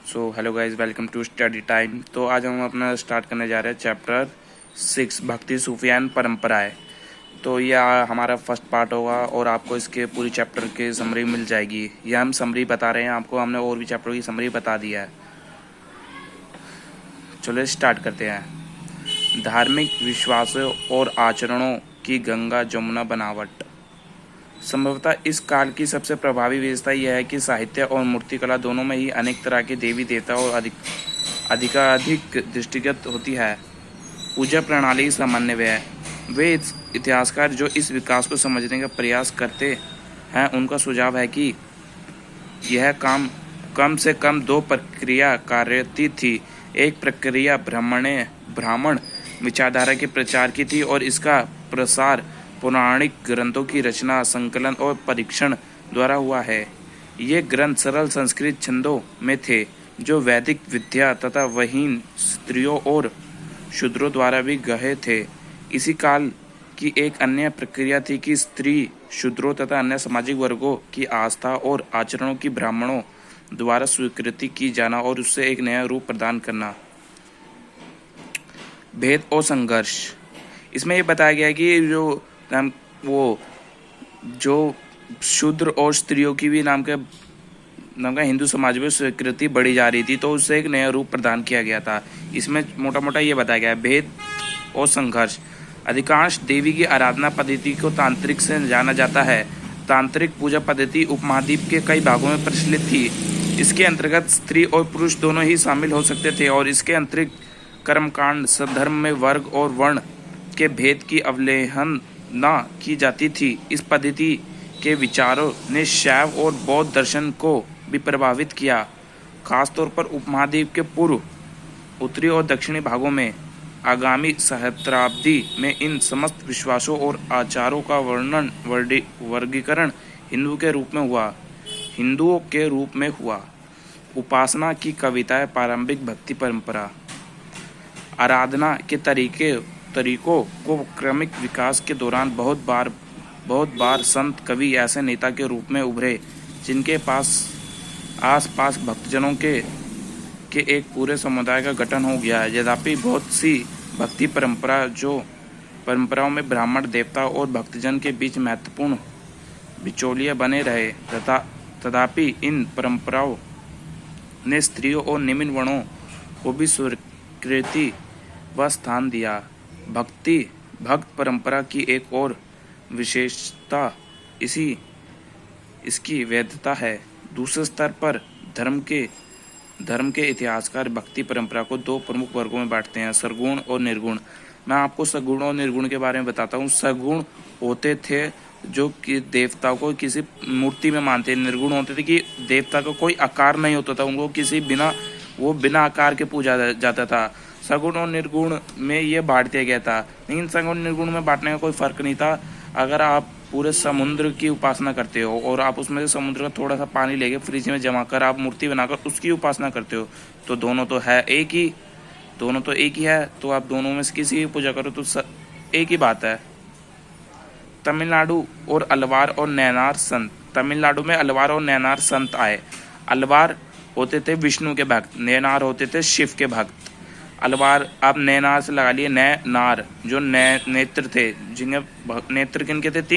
So hello guys, welcome to study time. तो आज हम अपना स्टार्ट करने जा रहे हैं चैप्टर 6 भक्ति सूफियान परंपराएं। तो ये हमारा फर्स्ट पार्ट होगा और आपको इसके पूरी चैप्टर की समरी मिल जाएगी। ये हम समरी बता रहे हैं आपको, हमने और भी चैप्टर की समरी बता दिया है। चलो स्टार्ट करते हैं। धार्मिक विश्वासों और आचरणों की गंगा जमुना बनावट। संभवतः इस काल की सबसे प्रभावी विशेषता यह है कि साहित्य और मूर्तिकला दोनों में ही अनेक तरह के देवी देवता और अधिकाधिक दृष्टिगत होती है। पूजा प्रणाली सामान्य है। वे इतिहासकार जो इस विकास को समझने का प्रयास करते हैं उनका सुझाव है कि यह कम से कम दो प्रक्रिया कार्यरत थी। एक प्रक्रिया ब्राह्मण विचारधारा के प्रचार की थी और इसका प्रसार पौराणिक ग्रंथों की रचना, संकलन और परीक्षण द्वारा हुआ है। ये ग्रंथ सरल संस्कृत छंदों में थे जो वैदिक विद्या तथा वहीन स्त्रियों और शूद्रों द्वारा भी गहे थे। इसी काल की एक अन्य प्रक्रिया थी कि स्त्री, शूद्रों तथा अन्य सामाजिक वर्गों की आस्था और आचरणों की ब्राह्मणों द्वारा स्वीकृति की जाना और उससे एक नया रूप प्रदान करना। भेद और संघर्ष। इसमें यह बताया गया है कि जो शूद्र और स्त्रियों की भी नाम का हिंदू समाज में स्वीकृति बढ़ी जा रही थी, तो उससे एक नया रूप प्रदान किया गया था। इसमें मोटा मोटा ये बताया गया है। भेद और संघर्ष। अधिकांश देवी की आराधना पद्धति को तांत्रिक से जाना जाता है। तांत्रिक पूजा पद्धति उपमहाद्वीप के कई भागों में प्रचलित थी। इसके अंतर्गत स्त्री और पुरुष दोनों ही शामिल हो सकते थे और इसके अंतरिक्त कर्मकांड धर्म में वर्ग और वर्ण के भेद की अवहेलना की जाती थी। इस पद्धति के विचारों ने शैव और बौद्ध दर्शन को भी प्रभावित किया। खासतौर पर उपमहाद्वीप के पूर्व, उत्तरी और दक्षिणी भागों में आगामी सहस्त्राब्दी में इन समस्त विश्वासों और आचारों का वर्गीकरण हिंदुओं के रूप में हुआ। उपासना की कविताएं। प्रारंभिक भक्ति परंपरा। आराधना के तरीकों को क्रमिक विकास के दौरान बहुत बार संत कवि ऐसे नेता के रूप में उभरे जिनके आसपास भक्तजनों के एक पूरे समुदाय का गठन हो गया है। यद्यपि बहुत सी भक्ति परंपराओं में ब्राह्मण देवता और भक्तजन के बीच महत्वपूर्ण बिचौलिए बने रहे, तथापि इन परंपराओं ने स्त्रियों और निम्न वर्णों को भी स्वीकृति व स्थान दिया। भक्त परंपरा की एक और विशेषता इसकी वैधता है। दूसरे स्तर पर धर्म के इतिहासकार भक्ति परंपरा को दो प्रमुख वर्गों में बांटते हैं, सगुण और निर्गुण। मैं आपको सगुण और निर्गुण के बारे में बताता हूँ। सगुण होते थे जो कि देवता को किसी मूर्ति में मानते। निर्गुण होते थे कि देवता का कोई आकार नहीं होता था, उनको बिना आकार के पूजा जाता था। सगुण और निर्गुण में ये बांट दिया गया था, लेकिन सगुण निर्गुण में बांटने का कोई फर्क नहीं था। अगर आप पूरे समुद्र की उपासना करते हो और आप उसमें से समुद्र का थोड़ा सा पानी लेके फ्रिज में जमा कर आप मूर्ति बनाकर उसकी उपासना करते हो, तो दोनों तो एक ही है। तो आप दोनों में से किसी की पूजा करो तो एक ही बात है। तमिलनाडु और अलवार और नैनार संत। तमिलनाडु में अलवार और नैनार संत आए। अलवार होते थे विष्णु के भक्त, नैनार होते थे शिव के भक्त। अलवार आप नैनार से लगा लिए, नैनार जो नेत्र थे, जिनके नेत्र किनके थे?